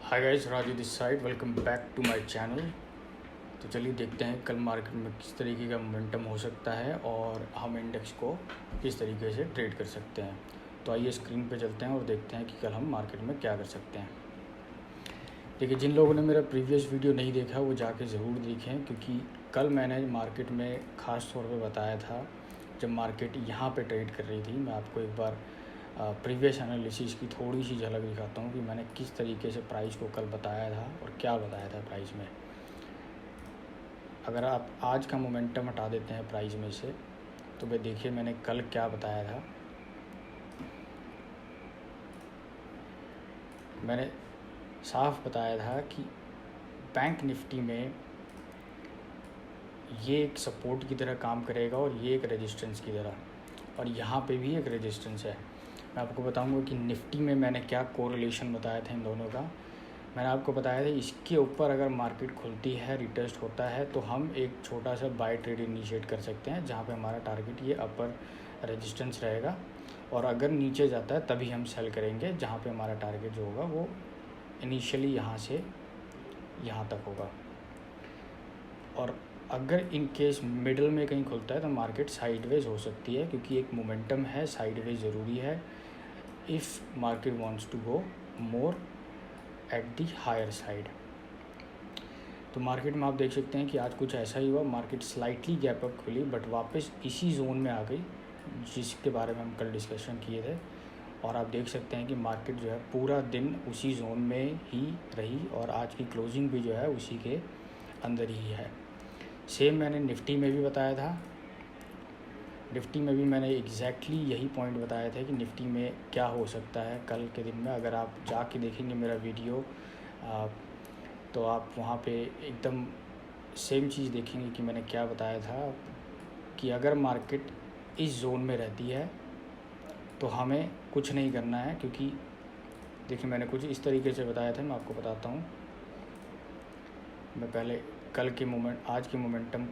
Hi guys, Raju this side. Welcome back to my channel. तो चलिए देखते हैं कल मार्केट में किस तरीके का मोमेंटम हो सकता है और हम इंडेक्स को किस तरीके से ट्रेड कर सकते हैं। तो आइए स्क्रीन पे चलते हैं और देखते हैं कि कल हम मार्केट में क्या कर सकते हैं। देखिए, जिन लोगों ने मेरा प्रीवियस वीडियो नहीं देखा वो जाके ज़रूर देखें, क्योंकि कल मैंने मार्केट में ख़ास तौर पे बताया था जब मार्केट यहाँ पे ट्रेड कर रही थी। मैं आपको एक बार प्रीवियस एनालिसिस की थोड़ी सी झलक दिखाता हूँ कि मैंने किस तरीके से प्राइस को कल बताया था और क्या बताया था प्राइस में। अगर आप आज का मोमेंटम हटा देते हैं प्राइस में से, तो भाई देखिए मैंने कल क्या बताया था। मैंने साफ बताया था कि बैंक निफ्टी में ये एक सपोर्ट की तरह काम करेगा और ये एक रेजिस्टेंस की तरह, और यहाँ पे भी एक रेजिस्टेंस है। मैं आपको बताऊंगा कि निफ्टी में मैंने क्या कोरिलेशन बताया था इन दोनों का। मैंने आपको बताया था इसके ऊपर अगर मार्केट खुलती है, रिटेस्ट होता है, तो हम एक छोटा सा बाय ट्रेड इनिशिएट कर सकते हैं, जहाँ पे हमारा टारगेट ये अपर रेजिस्टेंस रहेगा, और अगर नीचे जाता है तभी हम सेल करेंगे, जहाँ पे हमारा टारगेट जो होगा वो इनिशियली यहाँ से यहाँ तक होगा। और अगर इन केस मिडल में कहीं खुलता है तो मार्केट साइडवेज हो सकती है, क्योंकि एक मोमेंटम है, साइडवेज ज़रूरी है if market wants to go more at the higher side. तो मार्केट में आप देख सकते हैं कि आज कुछ ऐसा ही हुआ। मार्केट स्लाइटली गैप अप खुली बट वापस इसी जोन में आ गई जिसके बारे में हम कल डिस्कशन किए थे, और आप देख सकते हैं कि मार्केट जो है पूरा दिन उसी जोन में ही रही और आज की क्लोजिंग भी जो है उसी के अंदर ही है। सेम मैंने निफ्टी में भी बताया था। निफ्टी में भी मैंने एग्जैक्टली यही पॉइंट बताया था कि निफ्टी में क्या हो सकता है कल के दिन में। अगर आप जाके देखेंगे मेरा वीडियो तो आप वहाँ पे एकदम सेम चीज़ देखेंगे कि मैंने क्या बताया था, कि अगर मार्केट इस जोन में रहती है तो हमें कुछ नहीं करना है, क्योंकि देखिए मैंने कुछ इस तरीके से बताया था। मैं आपको बताता हूँ। मैं पहले कल के आज के मोमेंटम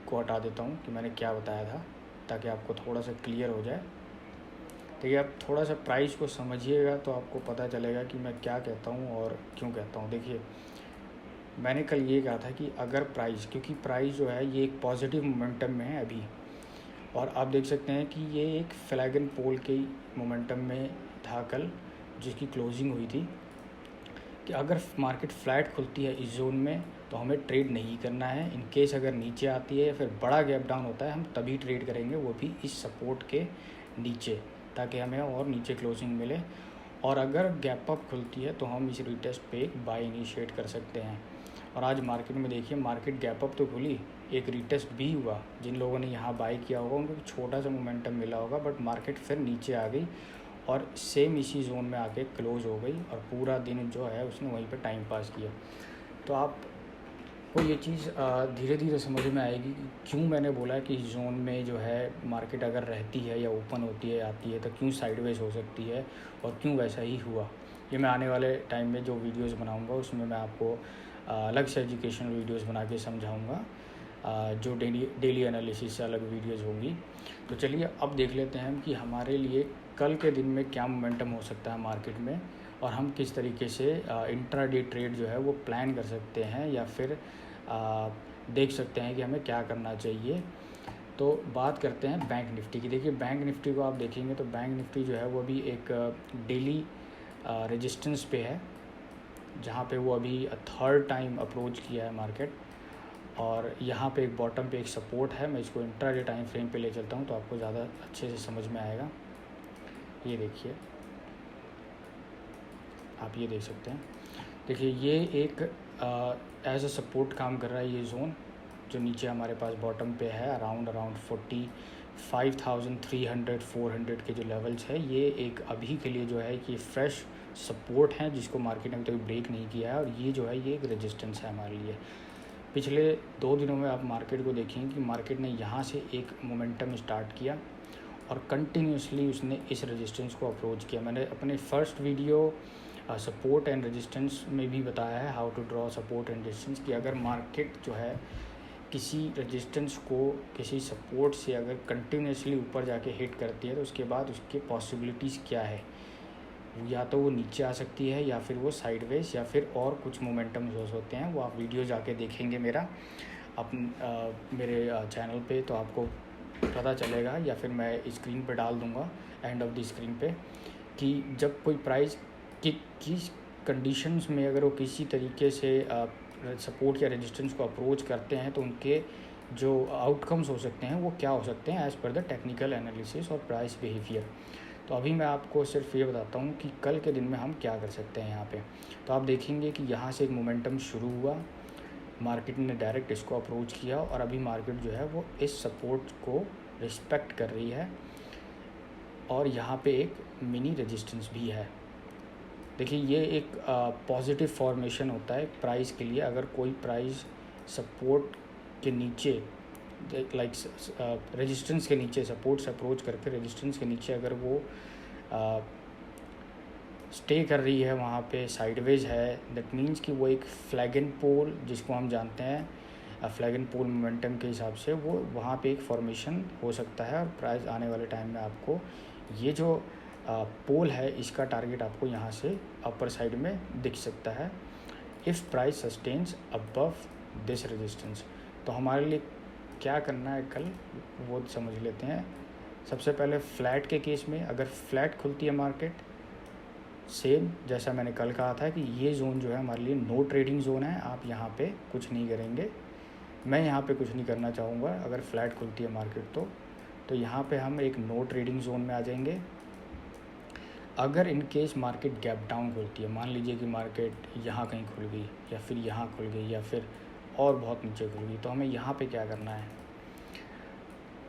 को हटा देता हूँ कि मैंने क्या बताया था, ताकि आपको थोड़ा सा क्लियर हो जाए। देखिए, आप थोड़ा सा प्राइस को समझिएगा तो आपको पता चलेगा कि मैं क्या कहता हूँ और क्यों कहता हूँ। देखिए, मैंने कल ये कहा था कि अगर प्राइस, क्योंकि प्राइस जो है ये एक पॉजिटिव मोमेंटम में है अभी, और आप देख सकते हैं कि ये एक फ्लैग एंड पोल के मोमेंटम में था कल, जिसकी क्लोजिंग हुई थी, कि अगर मार्केट फ्लैट खुलती है इस जोन में तो हमें ट्रेड नहीं करना है। इन केस अगर नीचे आती है या फिर बड़ा गैप डाउन होता है, हम तभी ट्रेड करेंगे, वो भी इस सपोर्ट के नीचे, ताकि हमें और नीचे क्लोजिंग मिले। और अगर गैप अप खुलती है तो हम इस रिटेस्ट पे एक बाय इनिशिएट कर सकते हैं। और आज मार्केट में देखिए, मार्केट गैप अप तो खुली, एक रिटेस्ट भी हुआ। जिन लोगों ने यहाँ बाय किया होगा उनको छोटा सा मोमेंटम मिला होगा, बट मार्केट फिर नीचे आ गई और सेम इसी जोन में आके क्लोज हो गई, और पूरा दिन जो है उसने वहीं पे टाइम पास किया। तो आपको ये चीज़ धीरे धीरे समझ में आएगी कि क्यों मैंने बोला कि इस जोन में जो है मार्केट अगर रहती है या ओपन होती है, आती है, तो क्यों साइडवेज हो सकती है और क्यों वैसा ही हुआ। ये मैं आने वाले टाइम में जो वीडियोस बनाऊंगा उसमें मैं आपको अलग से एजुकेशनल वीडियोस बना के समझाऊंगा, जो डेली एनालिसिस से अलग वीडियोस होंगी। तो चलिए अब देख लेते हैं कि हमारे लिए कल के दिन में क्या मोमेंटम हो सकता है मार्केट में, और हम किस तरीके से इंट्राडे ट्रेड जो है वो प्लान कर सकते हैं, या फिर देख सकते हैं कि हमें क्या करना चाहिए। तो बात करते हैं बैंक निफ्टी की। देखिए, बैंक निफ्टी को आप देखेंगे तो बैंक निफ्टी जो है वो अभी एक डेली रेजिस्टेंस पे है, जहाँ पे वो अभी थर्ड टाइम अप्रोच किया है मार्केट, और यहाँ पे एक बॉटम पे एक सपोर्ट है। मैं इसको इंट्राडे टाइम फ्रेम पे ले चलता हूँ तो आपको ज़्यादा अच्छे से समझ में आएगा। ये देखिए, आप ये देख सकते हैं। देखिए, ये एक एज अ सपोर्ट काम कर रहा है। ये जोन जो नीचे हमारे पास बॉटम पे है, अराउंड 45,300 400 के जो लेवल्स है, ये एक अभी के लिए जो है कि फ्रेश सपोर्ट है, जिसको मार्केट ने अभी तक ब्रेक नहीं किया है, और ये जो है ये एक रेजिस्टेंस है हमारे लिए। पिछले 2 दिनों में आप मार्केट को देखेंगे कि मार्केट ने यहाँ से एक मोमेंटम स्टार्ट किया और कंटिन्यूसली उसने इस रेजिस्टेंस को अप्रोच किया। मैंने अपने first video support and resistance में भी बताया है, how to draw support and resistance, कि अगर मार्केट जो है किसी रेजिस्टेंस को, किसी सपोर्ट से अगर कंटिन्यूसली ऊपर जाके हिट करती है तो उसके बाद उसके पॉसिबिलिटीज़ क्या है, या तो वो नीचे आ सकती है या फिर वो साइडवेज या फिर और कुछ मोमेंटम्स हो सकते हैं। वो आप वीडियो जाके देखेंगे मेरा मेरे चैनल पे, तो आपको पता चलेगा, या फिर मैं स्क्रीन पे डाल दूँगा एंड ऑफ द स्क्रीन पे, कि जब कोई प्राइस किस कंडीशंस में अगर वो किसी तरीके से सपोर्ट या रेजिस्टेंस को अप्रोच करते हैं तो उनके जो आउटकम्स हो सकते हैं वो क्या हो सकते हैं as per the technical analysis और प्राइस बिहेवियर। तो अभी मैं आपको सिर्फ ये बताता हूँ कि कल के दिन में हम क्या कर सकते हैं यहाँ पे। तो आप देखेंगे कि यहाँ से एक मोमेंटम शुरू हुआ, मार्केट ने डायरेक्ट इसको अप्रोच किया और अभी मार्केट जो है वो इस सपोर्ट को रिस्पेक्ट कर रही है और यहाँ पे एक मिनी रेजिस्टेंस भी है। देखिए ये एक पॉजिटिव फॉर्मेशन होता है प्राइस के लिए। अगर कोई प्राइस सपोर्ट के नीचे रेजिस्टेंस के नीचे, सपोर्ट से अप्रोच करके रेजिस्टेंस के नीचे अगर वो स्टे कर रही है, वहाँ पे साइडवेज है, दैट मीन्स कि वो एक फ्लैग एंड पोल, जिसको हम जानते हैं फ्लैग एंड पोल मोमेंटम के हिसाब से, वो वहाँ पे एक फॉर्मेशन हो सकता है। और प्राइस आने वाले टाइम में आपको ये जो पोल है इसका टारगेट आपको यहाँ से अपर साइड में दिख सकता है if price sustains above this resistance. तो हमारे लिए क्या करना है कल वो समझ लेते हैं। सबसे पहले फ्लैट के केस में अगर फ्लैट खुलती है मार्केट, सेम जैसा मैंने कल कहा था कि ये जोन जो है हमारे लिए नो ट्रेडिंग जोन है, आप यहाँ पे कुछ नहीं करेंगे, मैं यहाँ पे कुछ नहीं करना चाहूँगा। अगर फ्लैट खुलती है मार्केट तो यहाँ पे हम एक नो ट्रेडिंग जोन में आ जाएंगे। अगर in case market gap down खुलती है, मान लीजिए कि मार्केट यहाँ कहीं खुल गई या फिर यहाँ खुल गई या फिर और बहुत नीचे खुल गई, तो हमें यहाँ पे क्या करना है।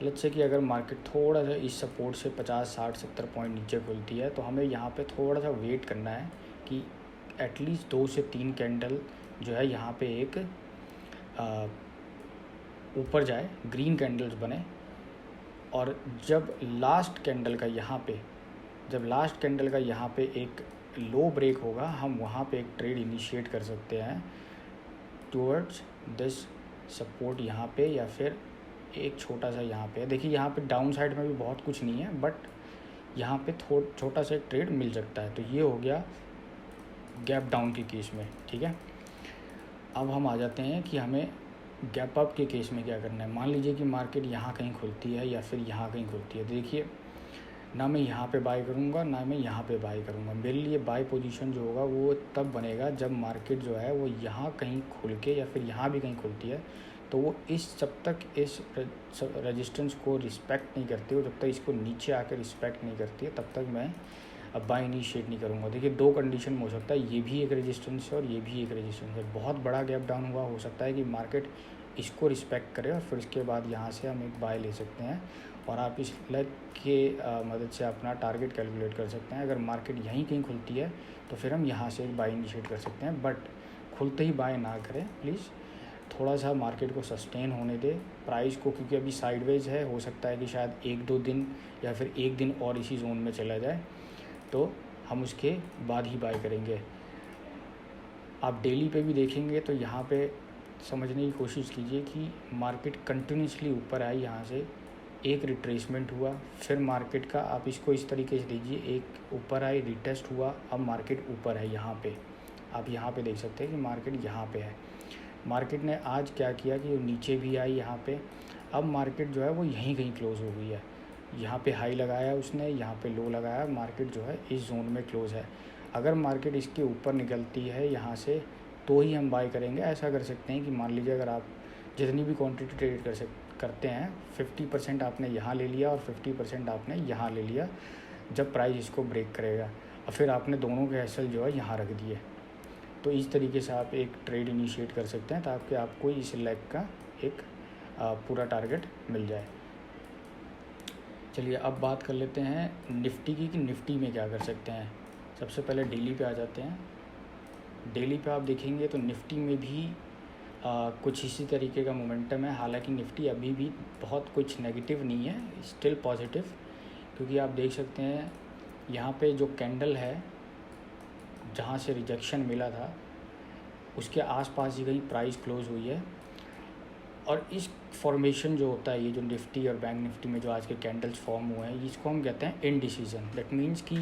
लेट्स से कि अगर मार्केट थोड़ा सा इस सपोर्ट से 50, 60, 70 पॉइंट नीचे खुलती है, तो हमें यहाँ पे थोड़ा सा वेट करना है कि एटलीस्ट 2 से 3 कैंडल जो है यहाँ पे एक ऊपर जाए, ग्रीन कैंडल्स बने। और जब लास्ट कैंडल का यहाँ पे एक लो ब्रेक होगा, हम वहाँ पे एक ट्रेड इनिशिएट कर सकते हैं टुवर्ड्स दिस सपोर्ट यहाँ पे, या फिर एक छोटा सा यहाँ पे। देखिए यहाँ पे डाउन साइड में भी बहुत कुछ नहीं है, बट यहाँ पे छोटा सा एक ट्रेड मिल सकता है। तो ये हो गया गैप डाउन के केस में, ठीक है। अब हम आ जाते हैं कि हमें गैप अप के केस में क्या करना है। मान लीजिए कि मार्केट यहाँ कहीं खुलती है या फिर यहाँ कहीं खुलती है। देखिए ना मैं यहाँ पे बाय करूँगा ना मैं यहाँ पे बाय करूँगा। मेरे लिए बाय पोजीशन जो होगा वो तब बनेगा जब मार्केट जो है वो यहाँ कहीं खुल के या फिर यहाँ भी कहीं खुलती है, तो वो जब तक इस रेजिस्टेंस को रिस्पेक्ट नहीं करती हो, जब तक इसको नीचे आकर रिस्पेक्ट नहीं करती है, तब तक मैं अब बाय इनिशिएट नहीं करूँगा। देखिए 2 कंडीशन में हो सकता है, ये भी एक रेजिस्टेंस है और ये भी एक रेजिस्टेंस है। बहुत बड़ा गैप डाउन हुआ, हो सकता है कि मार्केट इसको रिस्पेक्ट करे और फिर इसके बाद यहाँ से हम एक बाय ले सकते हैं और आप इस लेग के मदद से अपना टारगेट कैलकुलेट कर सकते हैं। अगर मार्केट यहीं कहीं खुलती है तो फिर हम यहाँ से एक बाय इनिशिएट कर सकते हैं, बट खुलते ही बाय ना करें प्लीज़। थोड़ा सा मार्केट को सस्टेन होने दे प्राइस को, क्योंकि अभी साइडवेज है, हो सकता है कि शायद 1-2 दिन या फिर 1 दिन और इसी जोन में चला जाए, तो हम उसके बाद ही बाय करेंगे। आप डेली पे भी देखेंगे तो यहाँ पे समझने की कोशिश कीजिए कि मार्केट कंटिन्यूसली ऊपर आई, यहाँ से एक रिट्रेसमेंट हुआ, फिर मार्केट का आप इसको इस तरीके से देखिए, एक ऊपर आई, रिटेस्ट हुआ, अब मार्केट ऊपर है। यहाँ पे आप यहाँ पे देख सकते हैं कि मार्केट यहाँ पे है। मार्केट ने आज क्या किया कि नीचे भी आई यहाँ पे, अब मार्केट जो है वो यहीं कहीं क्लोज़ हो गई है। यहाँ पे हाई लगाया उसने, यहाँ पे लो लगाया, मार्केट जो है इस जोन में क्लोज़ है। अगर मार्केट इसके ऊपर निकलती है यहाँ से तो ही हम बाय करेंगे। ऐसा कर सकते हैं कि मान लीजिए अगर आप जितनी भी क्वांटिटी ट्रेड करते हैं, 50% आपने यहाँ ले लिया और 50% आपने यहाँ ले लिया जब प्राइस इसको ब्रेक करेगा, और फिर आपने दोनों के एसएल जो है यहाँ रख दिए। तो इस तरीके से आप एक ट्रेड इनिशिएट कर सकते हैं ताकि आपको इस लेग का एक पूरा टारगेट मिल जाए। चलिए अब बात कर लेते हैं निफ्टी की, कि निफ्टी में क्या कर सकते हैं। सबसे पहले डेली पे आ जाते हैं। डेली पे आप देखेंगे तो निफ्टी में भी कुछ इसी तरीके का मोमेंटम है। हालांकि निफ्टी अभी भी बहुत कुछ नेगेटिव नहीं है, स्टिल पॉजिटिव, क्योंकि आप देख सकते हैं यहाँ पे जो कैंडल है जहाँ से रिजेक्शन मिला था उसके आसपास ही कहीं प्राइस क्लोज हुई है। और इस फॉर्मेशन जो होता है, ये जो निफ्टी और बैंक निफ्टी में जो आज के कैंडल्स फॉर्म हुए हैं, इसको हम कहते हैं इनडिसीजन। दैट मीन्स कि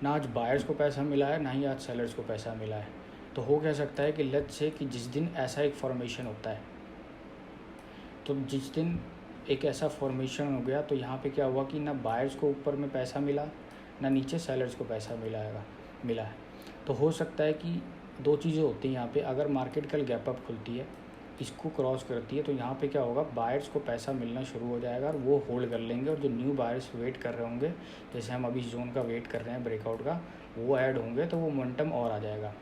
ना आज बायर्स को पैसा मिला है, ना ही आज सेलर्स को पैसा मिला है। तो हो क्या सकता है कि लेट्स से कि जिस दिन ऐसा एक फॉर्मेशन होता है, तो जिस दिन एक ऐसा फॉर्मेशन हो गया तो यहाँ पे क्या हुआ कि ना बायर्स को ऊपर में पैसा मिला, ना नीचे सेलर्स को पैसा मिला है। तो हो सकता है कि दो चीज़ें होती हैं यहाँ पे, अगर मार्केट कल गैप अप खुलती है, इसको क्रॉस करती है, तो यहाँ पे क्या होगा, बायर्स को पैसा मिलना शुरू हो जाएगा और वो होल्ड कर लेंगे, और जो न्यू बायर्स वेट कर रहे होंगे, जैसे हम अभी जोन का वेट कर रहे हैं ब्रेकआउट का, वो ऐड होंगे, तो वो मोमेंटम और आ जाएगा।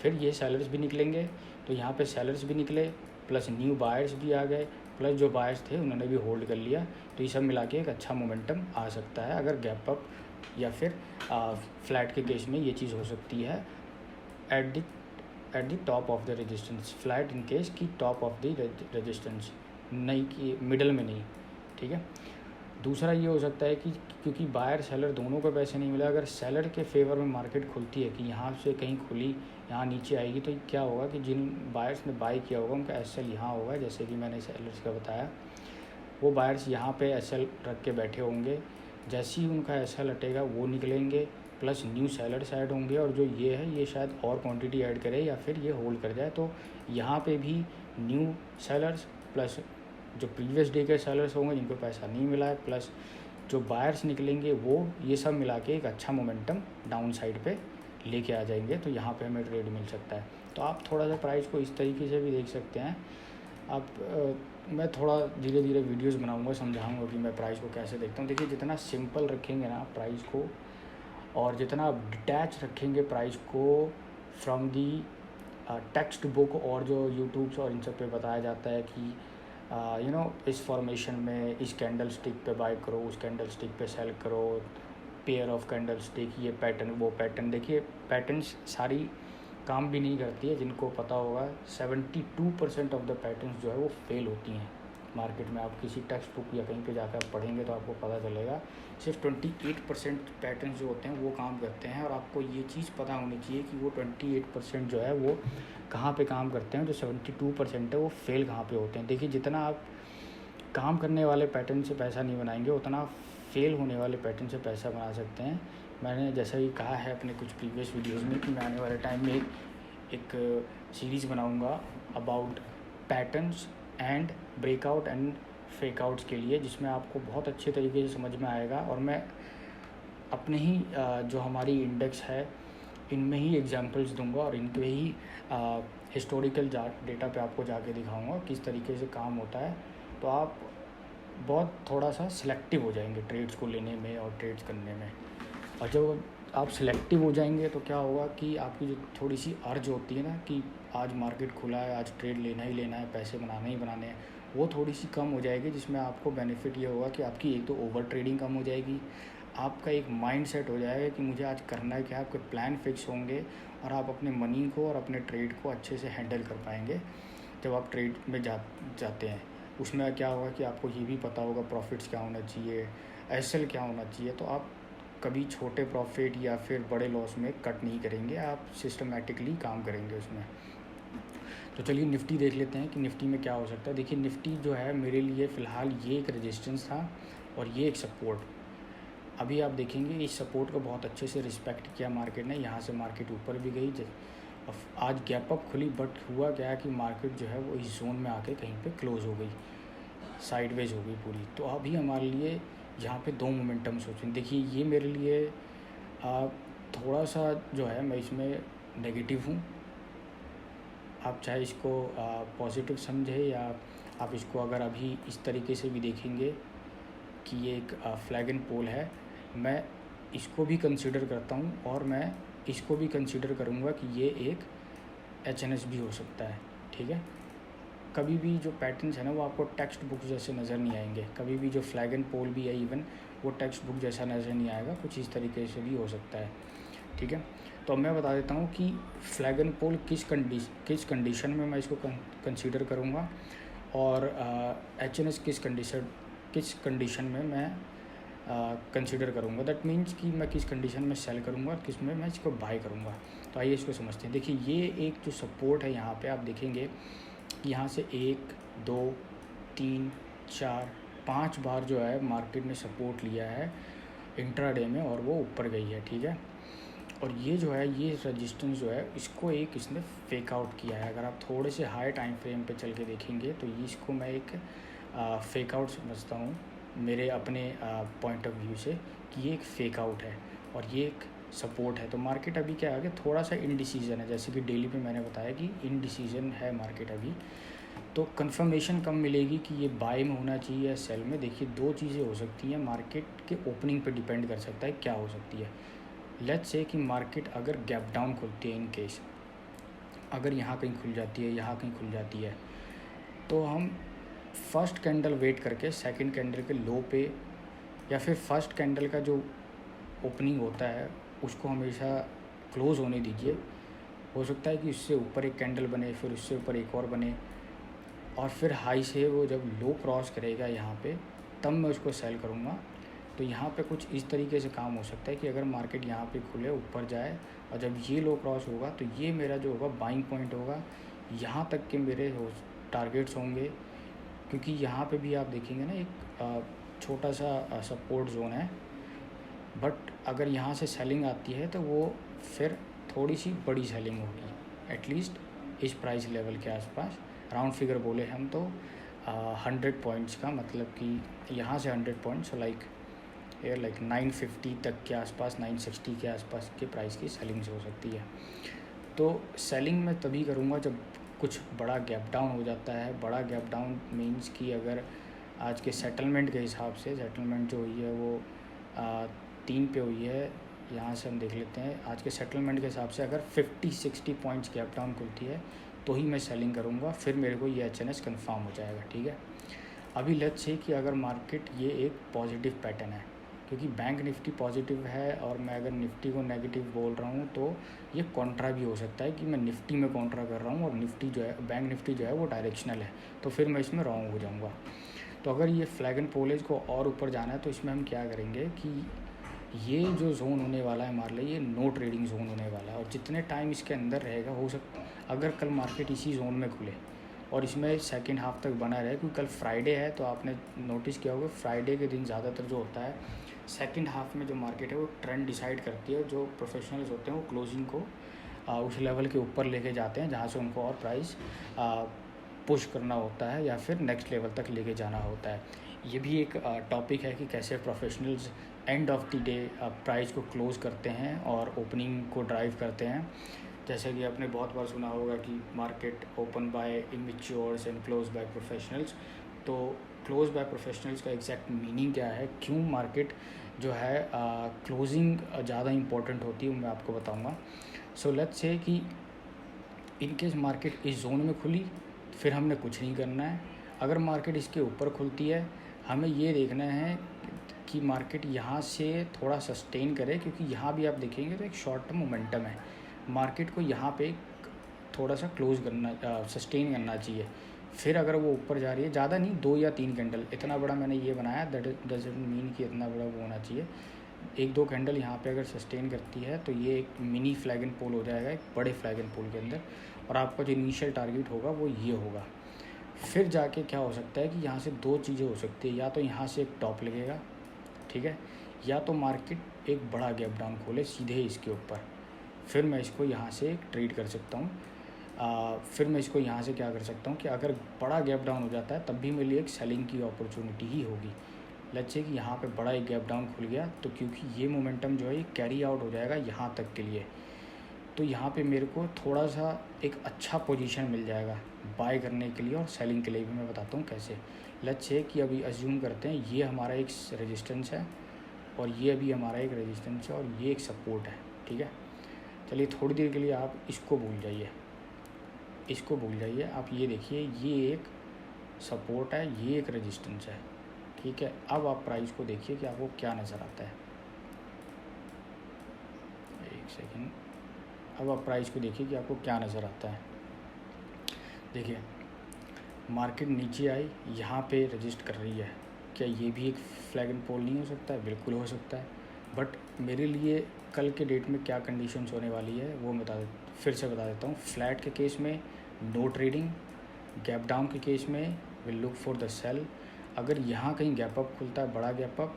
फिर ये सेलर्स भी निकलेंगे, तो यहाँ पे सेलर्स भी निकले प्लस न्यू बायर्स भी आ गए, प्लस जो बायर्स थे उन्होंने भी होल्ड कर लिया, तो ये सब मिला के एक अच्छा मोमेंटम आ सकता है। अगर गैप अप या फिर फ्लैट के केस में ये चीज़ हो सकती है at the top of the resistance, flat in case की टॉप ऑफ द रेजिस्टेंस, नहीं कि मिडल में नहीं, ठीक है। दूसरा ये हो सकता है कि क्योंकि बायर सेलर दोनों को पैसे नहीं मिला, अगर सेलर के फेवर में मार्केट खुलती है कि यहाँ से कहीं खुली यहाँ नीचे आएगी, तो क्या होगा कि जिन बायर्स ने बाई किया होगा उनका एसएल यहाँ होगा, जैसे कि मैंने सेलर्स का बताया, वो बायर्स यहाँ पे एसएल रख के बैठे होंगे, जैसे ही उनका एसएल हटेगा वो निकलेंगे, प्लस न्यू सेलर्स ऐड होंगे, और जो ये है ये शायद और क्वांटिटी ऐड करे या फिर ये होल्ड कर जाए, तो यहाँ पे भी न्यू सेलर्स प्लस जो प्रीवियस डे के सेलर्स होंगे जिनको पैसा नहीं मिला है, प्लस जो बायर्स निकलेंगे, वो ये सब मिला के एक अच्छा मोमेंटम डाउन साइड पे लेके आ जाएंगे, तो यहाँ पे हमें ट्रेड मिल सकता है। तो आप थोड़ा सा प्राइस को इस तरीके से भी देख सकते हैं। आप मैं थोड़ा धीरे धीरे वीडियोस बनाऊंगा, समझाऊंगा कि मैं प्राइस को कैसे देखता हूँ। देखिए, जितना सिंपल रखेंगे ना प्राइस को, और जितना आप डिटैच रखेंगे प्राइस को फ्रॉम दी टेक्स्ट बुक, और जो यूट्यूब्स और इन सब पे बताया जाता है कि इस फॉर्मेशन में इस कैंडल स्टिक पे बाय करो, उस कैंडल स्टिक पे सेल करो, पेयर ऑफ कैंडल स्टिक, ये पैटर्न वो पैटर्न। देखिए, पैटर्न्स सारी काम भी नहीं करती है, जिनको पता होगा 72% ऑफ द पैटर्न्स जो है वो फेल होती हैं मार्केट में। आप किसी टेक्स्ट बुक या कहीं पे जाकर पढ़ेंगे तो आपको पता चलेगा, सिर्फ 28% पैटर्न्स जो होते हैं वो काम करते हैं, और आपको ये चीज़ पता होनी चाहिए कि वो 28% जो है वो कहाँ पे काम करते हैं, जो 72% है वो फेल कहाँ पे होते हैं। देखिए, जितना आप काम करने वाले पैटर्न से पैसा नहीं बनाएंगे, उतना फेल होने वाले पैटर्न से पैसा बना सकते हैं। मैंने जैसा ही कहा है अपने कुछ प्रीवियस वीडियोज़ में कि मैं आने वाले टाइम में एक सीरीज़ बनाऊंगा about patterns and breakout and fakeouts के लिए, जिसमें आपको बहुत अच्छे तरीके से समझ में आएगा, और मैं अपने ही जो हमारी इंडेक्स है इनमें ही एग्जांपल्स दूंगा, और इनके ही हिस्टोरिकल डेटा पे आपको जाके दिखाऊंगा किस तरीके से काम होता है। तो आप बहुत थोड़ा सा सिलेक्टिव हो जाएंगे ट्रेड्स को लेने में और ट्रेड्स करने में। और जब आप सिलेक्टिव हो जाएंगे तो क्या होगा कि आपकी जो थोड़ी सी अर्ज होती है ना कि आज मार्केट खुला है, आज ट्रेड लेना ही लेना है, पैसे बनाने ही बनाने हैं, वो थोड़ी सी कम हो जाएगी, जिसमें आपको बेनिफिट ये होगा कि आपकी एक तो ओवर ट्रेडिंग कम हो जाएगी, आपका एक माइंड सेट हो जाएगा कि मुझे आज करना है क्या, आपके प्लान फिक्स होंगे, और आप अपने मनी को और अपने ट्रेड को अच्छे से हैंडल कर पाएंगे जब आप ट्रेड में जाते हैं। उसमें क्या होगा कि आपको ये भी पता होगा प्रॉफिट्स क्या होना चाहिए, एसएल क्या होना चाहिए, तो आप कभी छोटे प्रॉफिट या फिर बड़े लॉस में कट नहीं करेंगे, आप सिस्टमेटिकली काम करेंगे उसमें। तो चलिए निफ्टी देख लेते हैं कि निफ्टी में क्या हो सकता है। देखिए, निफ्टी जो है मेरे लिए फ़िलहाल ये एक रेजिस्टेंस था और ये एक सपोर्ट। अभी आप देखेंगे इस सपोर्ट को बहुत अच्छे से रिस्पेक्ट किया मार्केट ने, यहाँ से मार्केट ऊपर भी गई, आज गैप अप खुली, बट हुआ क्या है कि मार्केट जो है वो इस जोन में आके कहीं पे क्लोज़ हो गई, साइडवेज हो गई पूरी। तो अभी हमारे लिए यहाँ पे दो मोमेंटम सोचें। देखिए, ये मेरे लिए थोड़ा सा जो है मैं इसमें नेगेटिव हूँ, आप चाहे इसको पॉजिटिव समझें या आप इसको अगर अभी इस तरीके से भी देखेंगे कि ये एक फ्लैग एंड पोल है, मैं इसको भी कंसिडर करता हूँ, और मैं इसको भी कंसिडर करूँगा कि ये एक एचएनएस भी हो सकता है, ठीक है। कभी भी जो पैटर्न्स है ना वो आपको टेक्स्ट बुक जैसे नज़र नहीं आएंगे, कभी भी जो फ्लैग एंड पोल भी है इवन वो टेक्स्ट बुक जैसा नज़र नहीं आएगा, कुछ इस तरीके से भी हो सकता है, ठीक है। तो मैं बता देता हूँ कि फ्लैग एंड पोल किस कंडीशन में मैं इसको कंसीडर करूँगा, और एचएनएस किस कंडीशन में मैं कंसीडर करूँगा। दैट मीन्स कि मैं किस कंडीशन में सेल करूँगा और किस में मैं इसको बाय करूँगा। तो आइए इसको समझते हैं। देखिए, ये एक जो सपोर्ट है यहाँ पे आप देखेंगे कि यहाँ से 1 2 3 4 5 बार जो है मार्केट ने सपोर्ट लिया है इंट्राडे में, और वो ऊपर गई है, ठीक है। और ये जो है ये रेजिस्टेंस जो है इसको एक इसने फेक आउट किया है। अगर आप थोड़े से हाई टाइम फ्रेम पे चल के देखेंगे तो ये इसको मैं एक फेक आउट समझता हूँ मेरे अपने पॉइंट ऑफ व्यू से, कि ये एक फेक आउट है और ये एक सपोर्ट है। तो मार्केट अभी क्या है कि थोड़ा सा इनडिसीजन है, जैसे कि डेली पे मैंने बताया कि इनडिसीजन है मार्केट अभी। तो कंफर्मेशन कब मिलेगी कि ये बाय में होना चाहिए या सेल में? देखिए दो चीज़ें हो सकती हैं, मार्केट के ओपनिंग पे डिपेंड कर सकता है क्या हो सकती है। लेट्स से कि मार्केट अगर गैप डाउन खुलती है, इन केस अगर यहाँ कहीं खुल जाती है, यहाँ कहीं खुल जाती है, तो हम फर्स्ट कैंडल वेट करके सेकंड कैंडल के लो पे, या फिर फर्स्ट कैंडल का जो ओपनिंग होता है उसको हमेशा क्लोज होने दीजिए। हो सकता है कि उससे ऊपर एक कैंडल बने, फिर उससे ऊपर एक और बने, और फिर हाई से वो जब लो क्रॉस करेगा यहाँ पे, तब मैं उसको सेल करूँगा। तो यहाँ पे कुछ इस तरीके से काम हो सकता है कि अगर मार्केट यहाँ पे खुले, ऊपर जाए, और जब ये लो क्रॉस होगा तो ये मेरा जो होगा बाइंग पॉइंट होगा, यहाँ तक के मेरे टारगेट्स होंगे। क्योंकि यहाँ पे भी आप देखेंगे ना एक छोटा सा सपोर्ट जोन है, बट अगर यहाँ से सेलिंग आती है तो वो फिर थोड़ी सी बड़ी सेलिंग होगी, एटलीस्ट इस प्राइस लेवल के आसपास। राउंड फिगर बोले हम तो 100 पॉइंट्स का, मतलब कि यहाँ से 100 पॉइंट्स लाइक 950 तक के आसपास, 960 के आसपास के प्राइस की सेलिंग से हो सकती है। तो सेलिंग मैं तभी करूँगा जब कुछ बड़ा गैप डाउन हो जाता है। बड़ा गैप डाउन मीन्स कि अगर आज के सेटलमेंट के हिसाब से, सेटलमेंट जो हुई है वो 3 पे हुई है, यहाँ से हम देख लेते हैं। आज के सेटलमेंट के हिसाब से अगर 50-60 पॉइंट्स गैप डाउन खुलती है तो ही मैं सेलिंग करूँगा, फिर मेरे को ये एचएनएस कंफर्म हो जाएगा, ठीक है। अभी लेट्स से कि अगर मार्केट ये एक पॉजिटिव पैटर्न है, क्योंकि बैंक निफ्टी पॉजिटिव है और मैं अगर निफ्टी को नेगेटिव बोल रहा हूँ तो ये कॉन्ट्रा भी हो सकता है कि मैं निफ्टी में कॉन्ट्रा कर रहा हूँ और निफ्टी जो है, बैंक निफ्टी जो है वो डायरेक्शनल है, तो फिर मैं इसमें रॉन्ग हो जाऊँगा। तो अगर ये फ्लैग एंड पोलेज को और ऊपर जाना है तो इसमें हम क्या करेंगे कि ये जो जोन होने वाला है हमारे लिए, ये नो ट्रेडिंग जोन होने वाला है, और जितने टाइम इसके अंदर रहेगा, हो सकता अगर कल मार्केट इसी जोन में खुले और इसमें सेकेंड हाफ तक बना रहे, क्योंकि कल फ्राइडे है, तो आपने नोटिस किया होगा फ्राइडे के दिन ज़्यादातर जो होता है सेकेंड हाफ में जो मार्केट है वो ट्रेंड डिसाइड करती है। जो प्रोफेशनल्स होते हैं वो क्लोजिंग को उस लेवल के ऊपर लेके जाते हैं जहाँ से उनको और प्राइस पुश करना होता है या फिर नेक्स्ट लेवल तक लेके जाना होता है। ये भी एक टॉपिक है कि कैसे professionals end of the day price को क्लोज़ करते हैं और ओपनिंग को ड्राइव करते हैं। जैसे कि आपने बहुत बार सुना होगा कि market open by immatures and close by professionals. तो क्लोज बाय प्रोफेशनल्स का एग्जैक्ट मीनिंग क्या है, क्यों मार्केट जो है क्लोजिंग ज़्यादा इम्पोर्टेंट होती है, मैं आपको बताऊंगा। सो लेट्स से कि इन केस मार्केट इस जोन में खुली, फिर हमने कुछ नहीं करना है। अगर मार्केट इसके ऊपर खुलती है, हमें ये देखना है कि मार्केट यहाँ से थोड़ा सस्टेन करे, क्योंकि यहाँ भी आप देखेंगे तो एक शॉर्ट टर्म मोमेंटम है। मार्केट को यहाँ पे थोड़ा सा क्लोज करना, सस्टेन करना चाहिए। फिर अगर वो ऊपर जा रही है, ज़्यादा नहीं, 2 या 3 कैंडल, इतना बड़ा मैंने ये बनाया, दैट डजंट मीन कि इतना बड़ा वो होना चाहिए। 1-2 कैंडल यहाँ पे अगर सस्टेन करती है तो ये एक मिनी फ्लैग एंड पोल हो जाएगा एक बड़े फ्लैग एंड पोल के अंदर, और आपका जो इनिशियल टारगेट होगा वो ये होगा। फिर जाके क्या हो सकता है कि यहाँ से 2 चीज़ें हो सकती है, या तो यहाँ से एक टॉप लगेगा, ठीक है, या तो मार्केट एक बड़ा गैप डाउन खोले सीधे इसके ऊपर, फिर मैं इसको यहाँ से एक ट्रेड कर सकता हूँ। फिर मैं इसको यहाँ से क्या कर सकता हूँ कि अगर बड़ा गैप डाउन हो जाता है तब भी मेरे लिए एक सेलिंग की अपॉर्चुनिटी ही होगी। लेट्स से कि यहाँ पे बड़ा एक गैप डाउन खुल गया, तो क्योंकि ये मोमेंटम जो है ये कैरी आउट हो जाएगा यहाँ तक के लिए, तो यहाँ पे मेरे को थोड़ा सा एक अच्छा पोजीशन मिल जाएगा बाय करने के लिए और सेलिंग के लिए भी। मैं बताता हूँ कैसे। लेट्स से कि अभी अज्यूम करते हैं ये हमारा एक रेजिस्टेंस है और ये अभी हमारा एक रेजिस्टेंस है और ये एक सपोर्ट है, ठीक है। चलिए थोड़ी देर के लिए आप इसको भूल जाइए, इसको भूल जाइए, आप ये देखिए, ये एक सपोर्ट है, ये एक रेजिस्टेंस है, ठीक है। अब आप प्राइस को देखिए कि आपको क्या नज़र आता है। एक सेकेंड, अब आप प्राइस को देखिए कि आपको क्या नज़र आता है। देखिए मार्केट नीचे आई, यहाँ पे रजिस्ट कर रही है, क्या ये भी एक फ्लैग एंड पोल नहीं हो सकता है? बिल्कुल हो सकता है, बट मेरे लिए कल के डेट में क्या कंडीशंस होने वाली है वो मैं फिर से बता देता हूँ। फ्लैट के केस में नो ट्रेडिंग, गैप डाउन के केस में will look for the sell. अगर यहाँ कहीं गैप अप खुलता है, बड़ा गैप अप,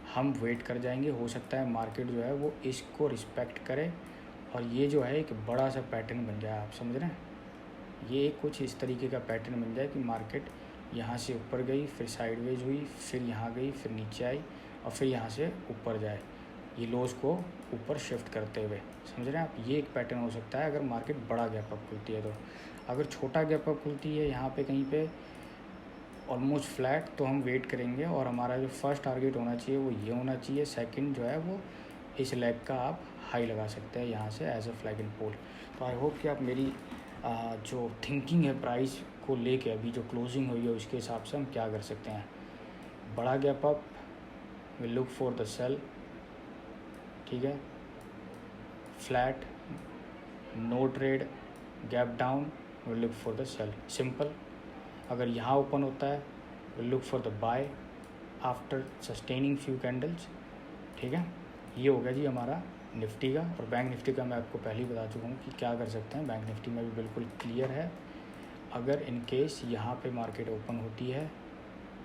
हम वेट कर जाएंगे, हो सकता है मार्केट जो है वो इसको रिस्पेक्ट करे और ये जो है एक बड़ा सा पैटर्न बन जाए। आप समझ रहे हैं, ये कुछ इस तरीके का पैटर्न बन जाए कि मार्केट यहाँ से ऊपर गई, फिर साइडवेज हुई, फिर यहाँ गई, फिर नीचे आई और फिर यहाँ से ऊपर जाए, ये लोज को ऊपर शिफ्ट करते हुए। समझ रहे हैं आप, ये एक पैटर्न हो सकता है अगर मार्केट बड़ा गैप अप खुलती है तो। अगर छोटा गैप अप खुलती है यहाँ पे कहीं पे ऑलमोस्ट फ्लैट, तो हम वेट करेंगे और हमारा जो फर्स्ट टारगेट होना चाहिए वो ये होना चाहिए। सेकंड जो है वो इस लेग का आप हाई लगा सकते हैं यहाँ से as a flag and pole. तो आई होप कि आप मेरी जो थिंकिंग है प्राइस को लेके, अभी जो क्लोजिंग हुई है उसके हिसाब से हम क्या कर सकते हैं। बड़ा gap up, will look for the sell, ठीक है। Flat, no trade, gap down, will look for the sell, simple. अगर यहाँ ओपन होता है will look for the buy after sustaining few candles, ठीक है। ये हो गया जी हमारा निफ्टी का। और बैंक निफ्टी का मैं आपको पहले ही बता चुका हूँ कि क्या कर सकते हैं। बैंक निफ्टी में भी बिल्कुल क्लियर है, अगर इन केस यहाँ पे मार्केट ओपन होती है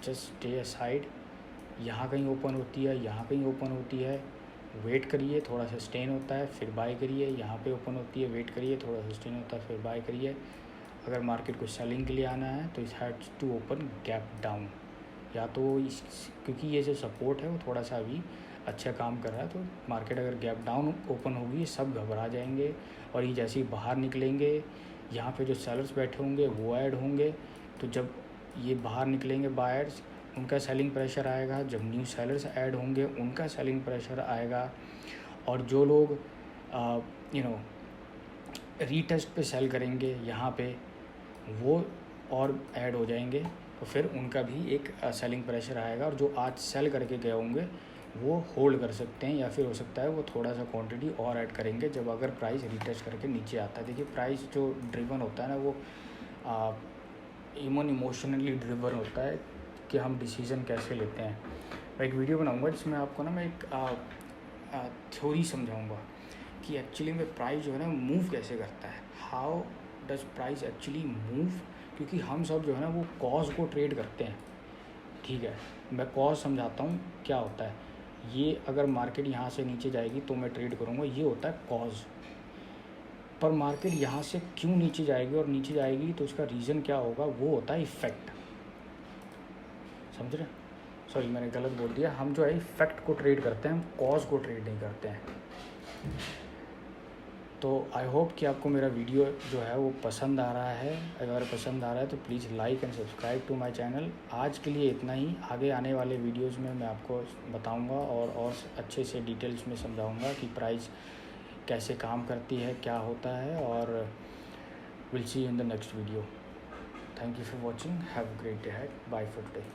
जस्ट स्टे असाइड, यहाँ कहीं ओपन होती है, यहाँ कहीं ओपन होती है, वेट करिए, थोड़ा सा सस्टेन होता है फिर बाय करिए। यहाँ पे ओपन होती है, वेट करिए, थोड़ा सा सस्टेन होता है फिर बाय करिए। अगर मार्केट को सेलिंग के लिए आना है तो it has to open gap down, या तो इस, क्योंकि ये जो सपोर्ट है वो थोड़ा सा अभी अच्छा काम कर रहा है, तो मार्केट अगर गैप डाउन ओपन होगी सब घबरा जाएंगे और ये जैसे ही बाहर निकलेंगे यहाँ पे जो सेलर्स बैठे होंगे वो ऐड होंगे। तो जब ये बाहर निकलेंगे बायर्स, उनका सेलिंग प्रेशर आएगा, जब न्यू सेलर्स ऐड होंगे उनका सेलिंग प्रेशर आएगा, और जो लोग रीटेस्ट पे सेल करेंगे यहाँ पे वो और ऐड हो जाएंगे, तो फिर उनका भी एक सेलिंग प्रेशर आएगा। और जो आज सेल करके गए होंगे वो होल्ड कर सकते हैं, या फिर हो सकता है वो थोड़ा सा क्वांटिटी और ऐड करेंगे जब अगर प्राइस रीटेस्ट करके नीचे आता है। देखिए प्राइस जो ड्रिवन होता है ना वो इमोशनली ड्रिवन होता है कि हम डिसीज़न कैसे लेते हैं। मैं एक वीडियो बनाऊंगा जिसमें आपको ना मैं एक थ्योरी समझाऊंगा कि एक्चुअली में प्राइस जो है ना मूव कैसे करता है, how does price actually move. क्योंकि हम सब जो है ना वो कॉज को ट्रेड करते हैं, ठीक है। मैं कॉज समझाता हूँ क्या होता है। ये अगर मार्केट यहाँ से नीचे जाएगी तो मैं ट्रेड करूँगा, ये होता है कॉज। पर मार्केट यहाँ से क्यों नीचे जाएगी और नीचे जाएगी तो उसका रीज़न क्या होगा, वो होता है इफ़ेक्ट। समझ रहे, सॉरी मैंने गलत बोल दिया। हम जो है इफ़ेक्ट को ट्रेड करते हैं, हम कॉज को ट्रेड नहीं करते हैं। तो आई होप कि आपको मेरा वीडियो जो है वो पसंद आ रहा है। अगर पसंद आ रहा है तो please like and subscribe to my channel. आज के लिए इतना ही, आगे आने वाले वीडियोस में मैं आपको बताऊंगा और अच्छे से डिटेल्स में समझाऊंगा कि प्राइस कैसे काम करती है, क्या होता है। और will see you in the next video. Thank you for watching, have a great day, bye for today.